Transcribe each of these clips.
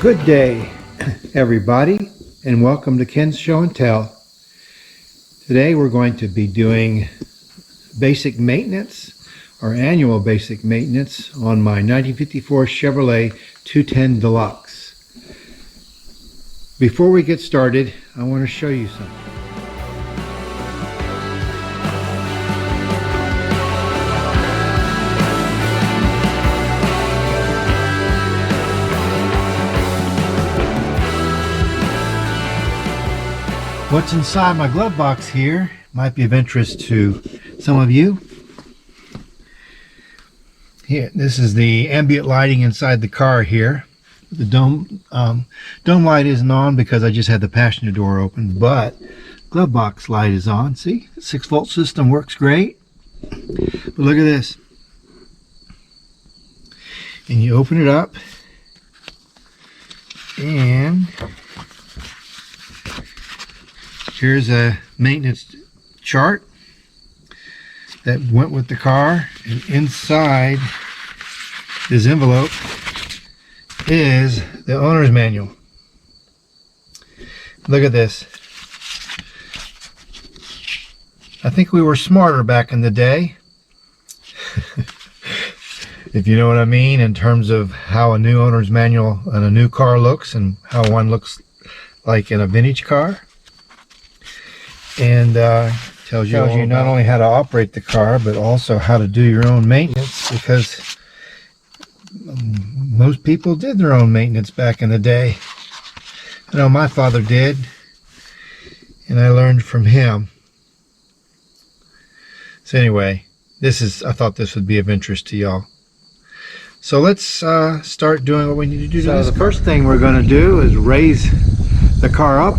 Good day, everybody, and welcome to Ken's Show and Tell. Today we're going to be doing basic maintenance, or annual basic maintenance, on my 1954 Chevrolet 210 Deluxe. Before we get started, I want to show you something. What's inside my glove box here might be of interest to some of you. Here, this is the ambient lighting inside the car here. The dome light isn't on because I just had the passenger door open, but glove box light is on. See, 6-volt system works great. But look at this. And you open it up, and here's a maintenance chart that went with the car, and inside this envelope is the owner's manual. Look at this. I think we were smarter back in the day, if you know what I mean, in terms of how a new owner's manual on a new car looks and how one looks like in a vintage car. And tells you not only how to operate the car, but also how to do your own maintenance, because most people did their own maintenance back in the day. I know my father did, and I learned from him. So anyway, I thought this would be of interest to y'all. So let's start doing what we need to do. So the first thing we're going to do is raise the car up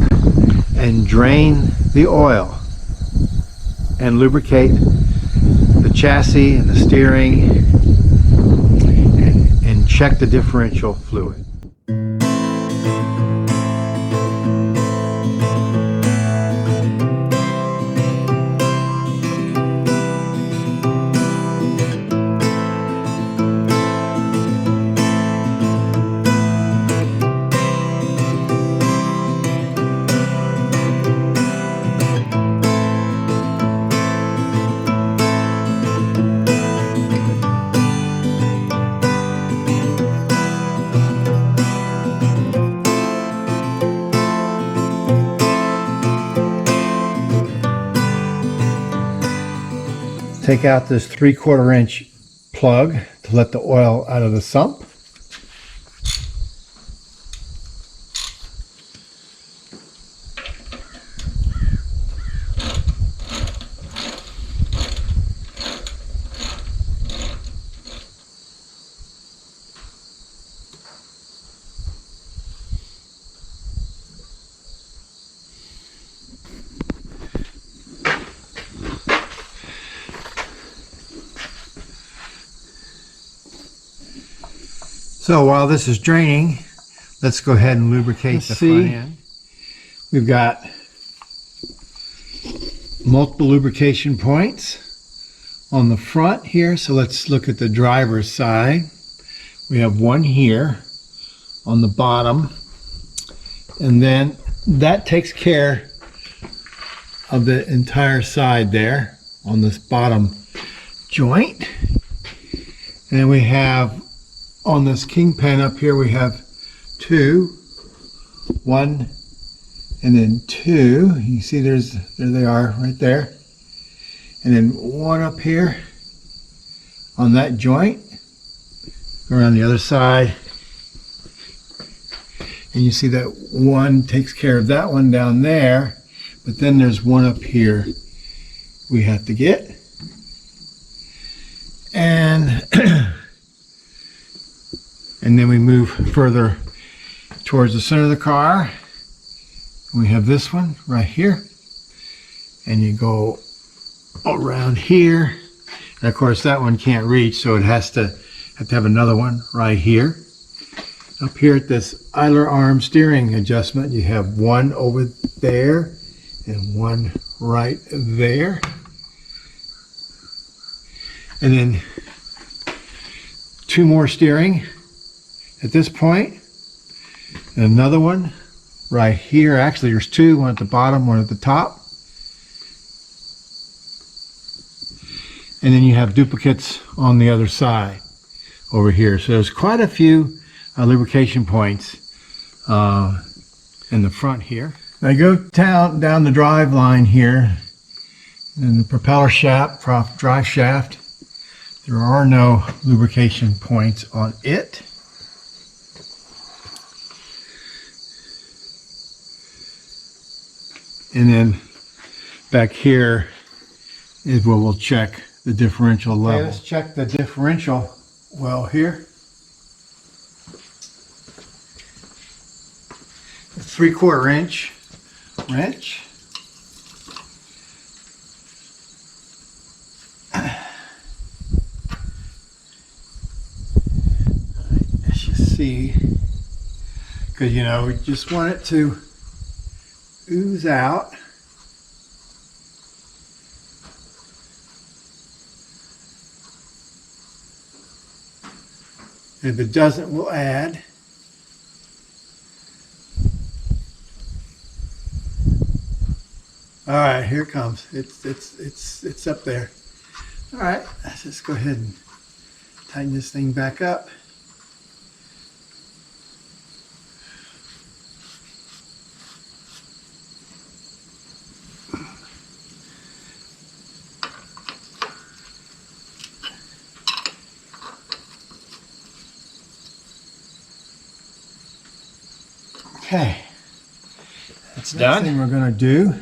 and drain the oil and lubricate the chassis and the steering, and check the differential fluid. Take out this 3/4 inch plug to let the oil out of the sump. So while this is draining, let's go ahead and lubricate the front end. We've got multiple lubrication points on the front here. So let's look at the driver's side. We have one here on the bottom, and then that takes care of the entire side there on this bottom joint. And then we have on this kingpin up here, we have one and then two. You see there they are right there. And then one up here on that joint. Go around the other side. And you see that one takes care of that one down there. But then there's one up here we have to get. And and then we move further towards the center of the car. We have this one right here. And you go around here. And of course that one can't reach, so it has to have another one right here. Up here at this idler arm steering adjustment, you have one over there and one right there. And then two more steering at this point. And another one right here. Actually, there's two, one at the bottom, one at the top. And then you have duplicates on the other side over here. So there's quite a few lubrication points in the front here. I go down the drive line here, and the propeller shaft, drive shaft. There are no lubrication points on it. And then back here is where we'll check the differential level. Okay, let's check the differential well here. A 3/4 inch wrench. As you see, because you know, we just want it to ooze out. If it doesn't, we'll add. All right, here it comes. It's up there. All right, let's just go ahead and tighten this thing back up. Okay, that's done. Next thing we're going to do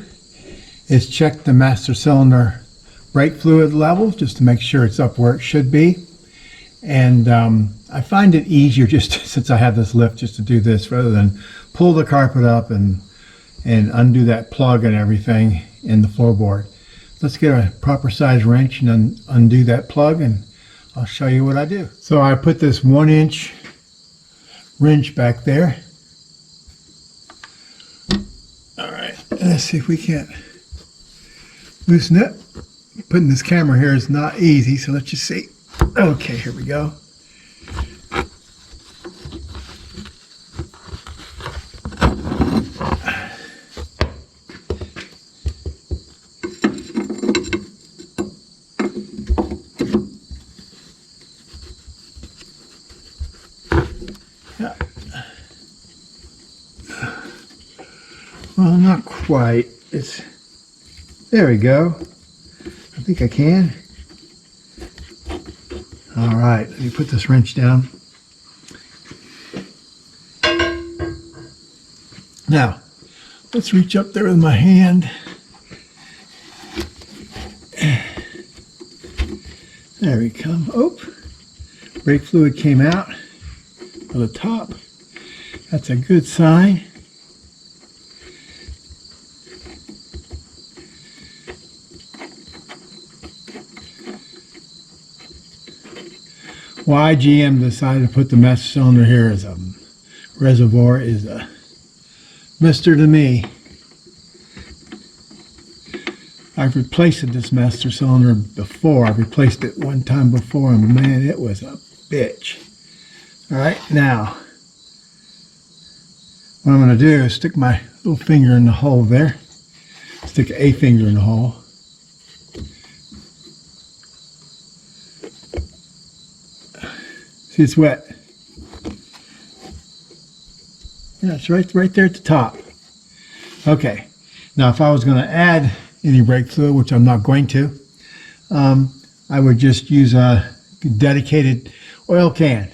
is check the master cylinder brake fluid level just to make sure it's up where it should be. And I find it easier just since I have this lift just to do this rather than pull the carpet up and undo that plug and everything in the floorboard. Let's get a proper size wrench and undo that plug, and I'll show you what I do. So I put this 1-inch wrench back there. All right, let's see if we can't loosen it. Putting this camera here is not easy, so let's just see. Okay, here we go. Yeah. Well, not quite. There we go. I think I can. All right, let me put this wrench down. Now, let's reach up there with my hand. There we come. Oh, brake fluid came out of the top. That's a good sign. Why GM decided to put the master cylinder here as a reservoir is a mystery to me. I've replaced this master cylinder before. I've replaced it one time before, and man, it was a bitch. All right, now what I'm going to do is stick my little finger in the hole there. Stick a finger in the hole. See, it's wet. Yeah, it's right there at the top. Okay. Now, if I was going to add any brake fluid, which I'm not going to, I would just use a dedicated oil can.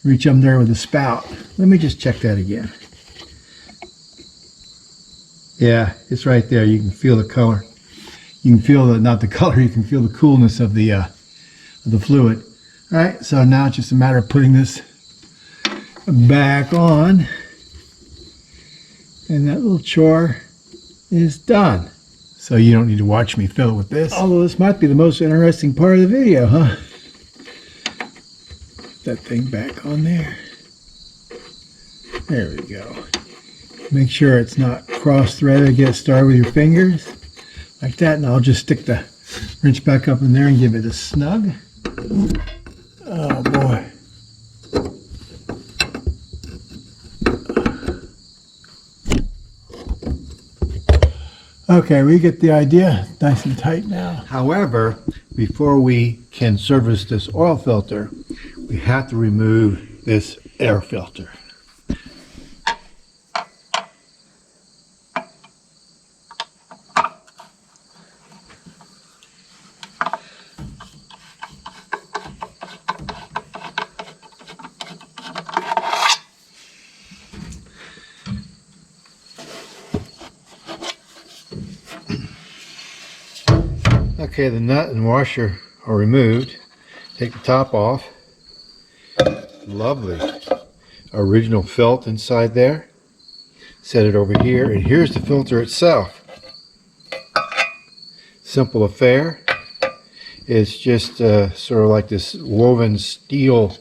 Reach up there with a spout. Let me just check that again. Yeah, it's right there. You can feel the color. You can feel not the color. You can feel the coolness of the fluid. All right, so now it's just a matter of putting this back on, and that little chore is done. So you don't need to watch me fill it with this. Although this might be the most interesting part of the video, huh? Put that thing back on there. There we go. Make sure it's not cross-threaded. Get started with your fingers like that, and I'll just stick the wrench back up in there and give it a snug. Oh boy. Okay, we get the idea. Nice and tight now. However, before we can service this oil filter, we have to remove this air filter. Okay, the nut and washer are removed. Take the top off. Lovely original felt inside there. Set it over here, and here's the filter itself. Simple affair. It's just sort of like this woven steel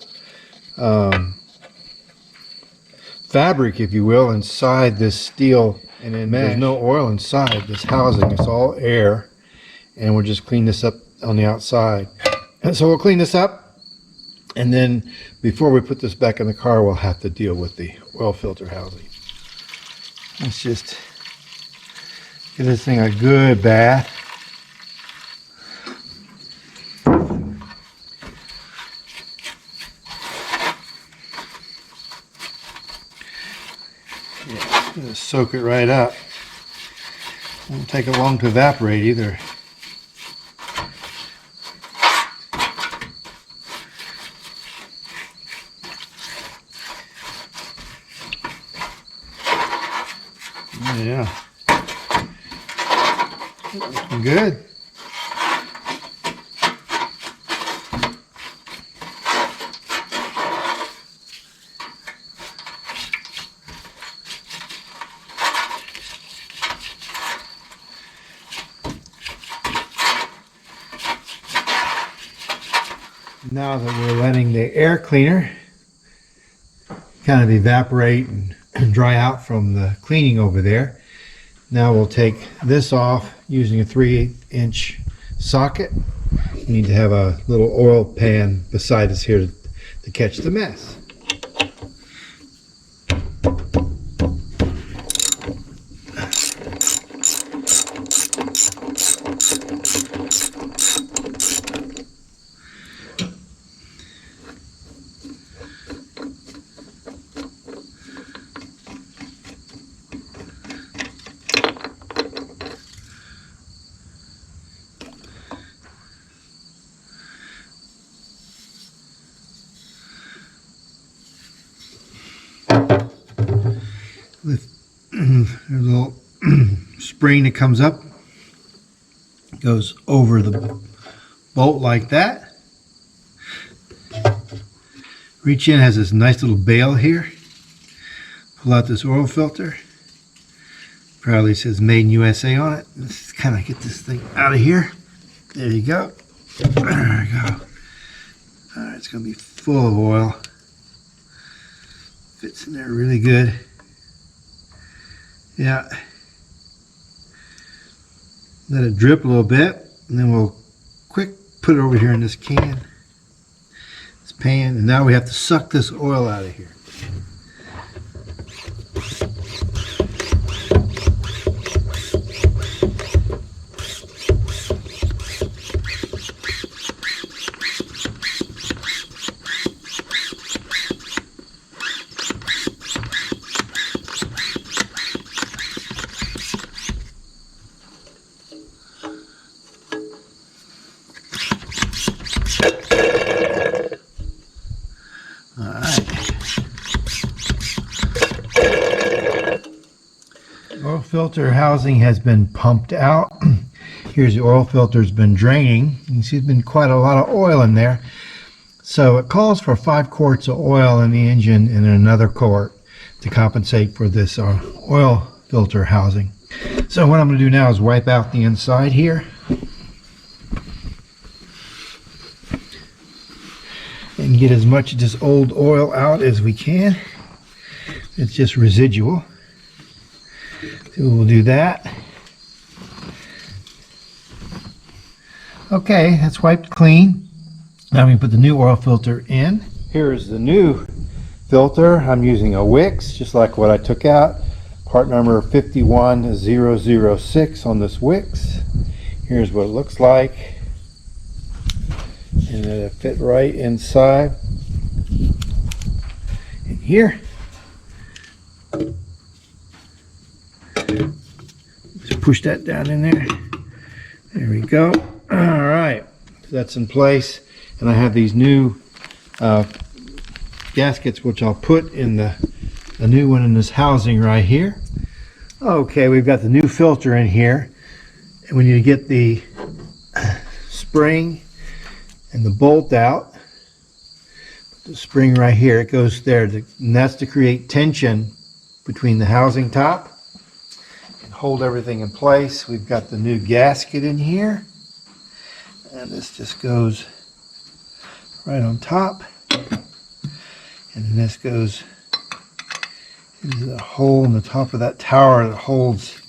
fabric, if you will, inside this steel, and then there's no oil inside this housing. It's all air. And we'll just clean this up on the outside. And so we'll clean this up, and then before we put this back in the car, we'll have to deal with the oil filter housing. Let's just give this thing a good bath. Yeah, just soak it right up. Won't take it long to evaporate either. Yeah, looking good. Now that we're letting the air cleaner kind of evaporate and dry out from the cleaning over there, now we'll take this off using a 3/8" socket. We need to have a little oil pan beside us here to catch the mess. There's a little spring that comes up, goes over the bolt like that. Reach in, has this nice little bail here. Pull out this oil filter. Probably says Made in USA on it. Let's kind of get this thing out of here. There you go. There we go. Alright, it's going to be full of oil. Fits in there really good. Yeah. Let it drip a little bit, and then we'll quick put it over here in this can, this pan, and now we have to suck this oil out of here. Oil filter housing has been pumped out. Here's the oil filter's been draining. You can see there's been quite a lot of oil in there. So it calls for 5 quarts of oil in the engine and then another quart to compensate for this oil filter housing. So what I'm going to do now is wipe out the inside here. And get as much of this old oil out as we can. It's just residual. So we'll do that. Okay, that's wiped clean. Now we can put the new oil filter in. Here is the new filter. I'm using a Wix, just like what I took out. part number 51006 on this Wix. Here's what it looks like, and it'll fit right inside in here. Just push that down in there. There we go. All right, so that's in place, and I have these new gaskets which I'll put in the new one in this housing right here. Okay, we've got the new filter in here, and we need to get the spring and the bolt out. The spring right here, it goes there, and that's to create tension between the housing top and hold everything in place. We've got the new gasket in here, and this just goes right on top, and then this goes into the hole in the top of that tower that holds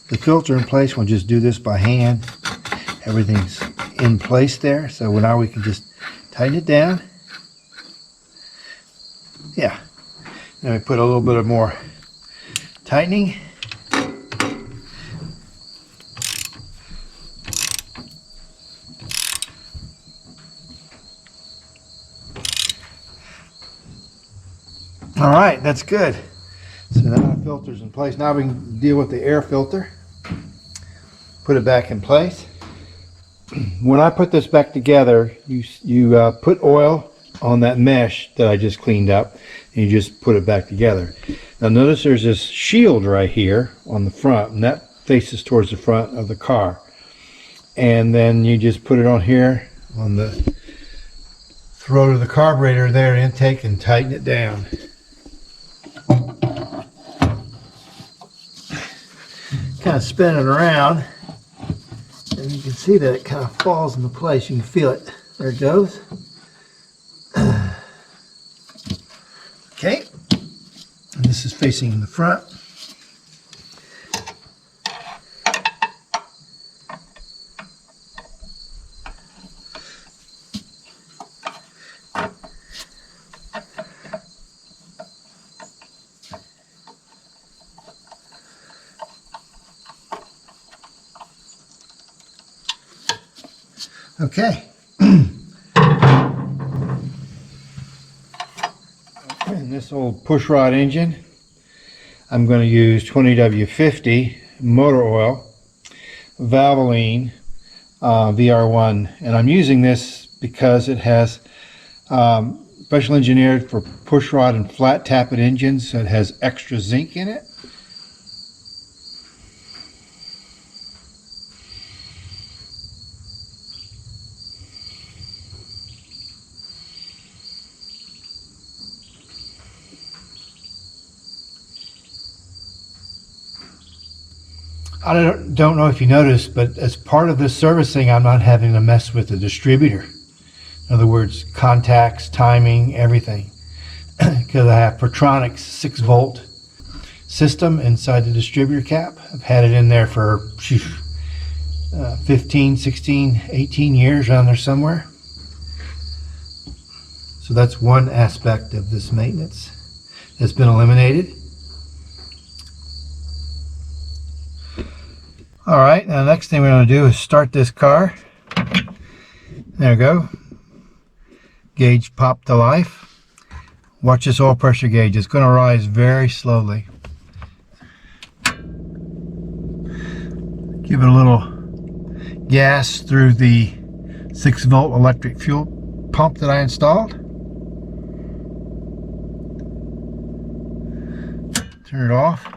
the filter in place. We'll just do this by hand. Everything's in place there, so now we can just tighten it down. Yeah, then we put a little bit of more tightening. All right, that's good. So now the filter's in place. Now we can deal with the air filter. Put it back in place. When I put this back together, you put oil on that mesh that I just cleaned up, and you just put it back together. Now notice there's this shield right here on the front, and that faces towards the front of the car. And then you just put it on here on the throat of the carburetor there, intake, and tighten it down. Kind of spin it around, and you can see that it kind of falls into place. You can feel it. There it goes. Okay, and this is facing in the front. Okay. In this old pushrod engine, I'm going to use 20W50 motor oil, Valvoline VR1, and I'm using this because it has special engineered for pushrod and flat tappet engines, so it has extra zinc in it. I don't know if you noticed, but as part of this servicing, I'm not having to mess with the distributor. In other words, contacts, timing, everything. Because I have Pertronix 6-volt system inside the distributor cap. I've had it in there for 15, 16, 18 years, around there somewhere. So that's one aspect of this maintenance that's been eliminated. All right, now the next thing we're going to do is start this car. There we go. Gauge popped to life. Watch this oil pressure gauge. It's going to rise very slowly. Give it a little gas through the 6-volt electric fuel pump that I installed. Turn it off.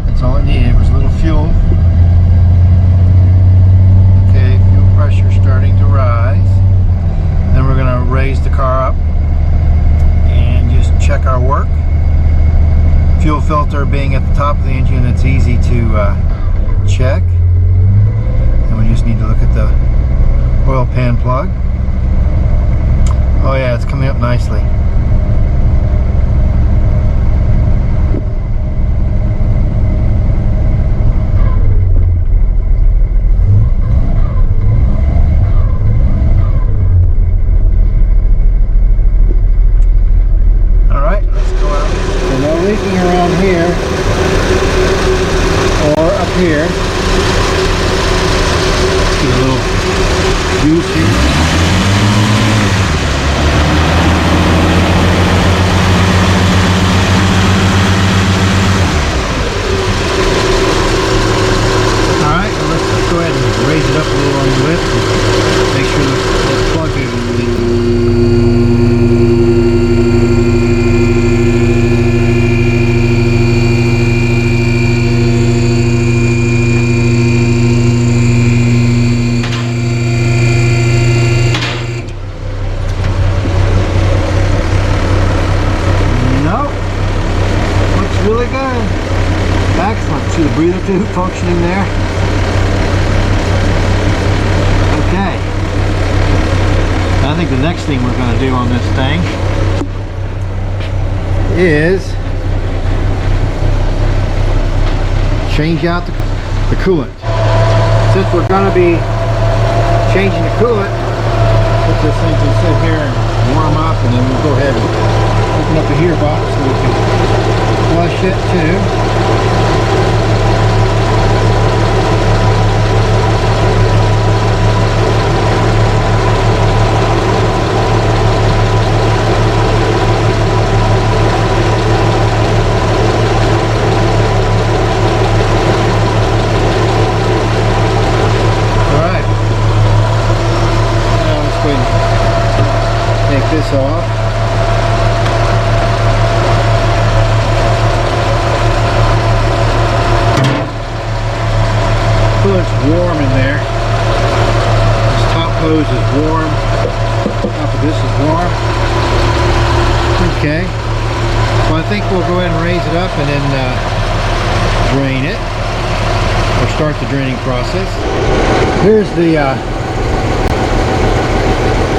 That's all it needed, was a little fuel. Okay, fuel pressure starting to rise. Then we're going to raise the car up and just check our work. Fuel filter being at the top of the engine, it's easy to check. And we just need to look at the oil pan plug. Oh yeah, it's coming up nicely. breather tube functioning there. Okay. I think the next thing we're going to do on this thing is change out the coolant. Since we're going to be changing the coolant, put this thing to sit here and warm up, and then we'll go ahead and open up the heater box so we can flush it too. This off. Coolant's warm in there. This top hose is warm. Top of this is warm. Okay. Well, I think we'll go ahead and raise it up and then drain it, or start the draining process. Here's the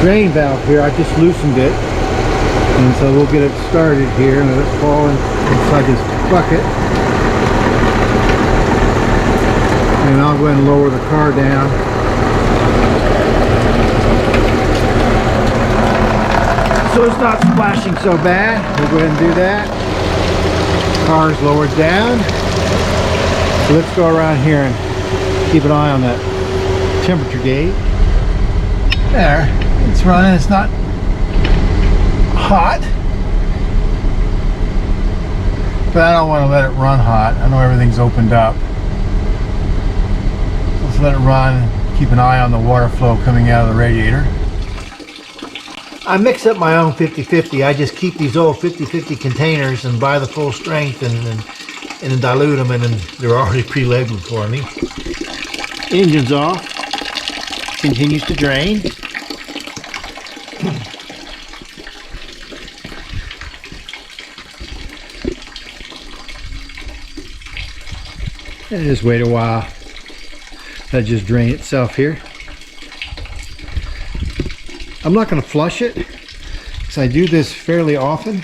drain valve here. I just loosened it, and so we'll get it started here and let it fall inside this bucket, and I'll go ahead and lower the car down. So it's not splashing so bad. We'll go ahead and do that. Car is lowered down. So let's go around here and keep an eye on that temperature gauge. There. It's running. It's not hot, but I don't want to let it run hot. I know everything's opened up. Let's let it run and keep an eye on the water flow coming out of the radiator. I mix up my own 50-50. I just keep these old 50-50 containers and buy the full strength and then dilute them, and then they're already pre-labeled for me. Engine's off. Continues to drain. And just wait a while. That'll just drain itself here. I'm not going to flush it because I do this fairly often.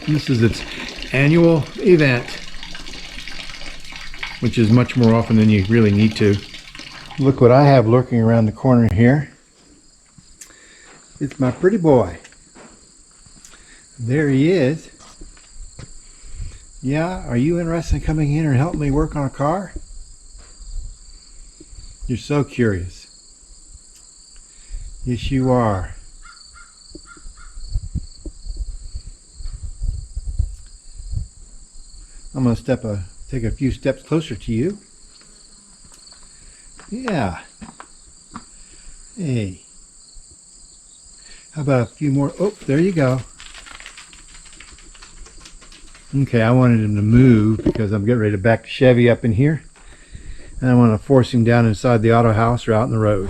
This is its annual event, which is much more often than you really need to. Look what I have lurking around the corner here. It's my pretty boy. There he is. Yeah, are you interested in coming in and helping me work on a car? You're so curious. Yes, you are. I'm going to take a few steps closer to you. Yeah. Hey. How about a few more? Oh, there you go. Okay, I wanted him to move because I'm getting ready to back the Chevy up in here. And I want to force him down inside the auto house or out in the road.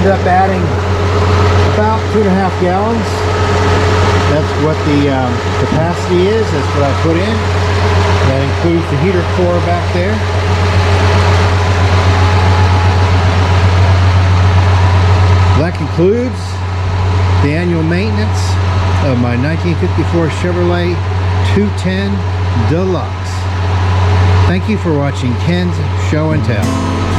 Up adding about 2.5 gallons. That's what the capacity is. That's what I put in. That includes the heater core back there. That concludes the annual maintenance of my 1954 Chevrolet 210 Deluxe. Thank you for watching Ken's Show and Tell.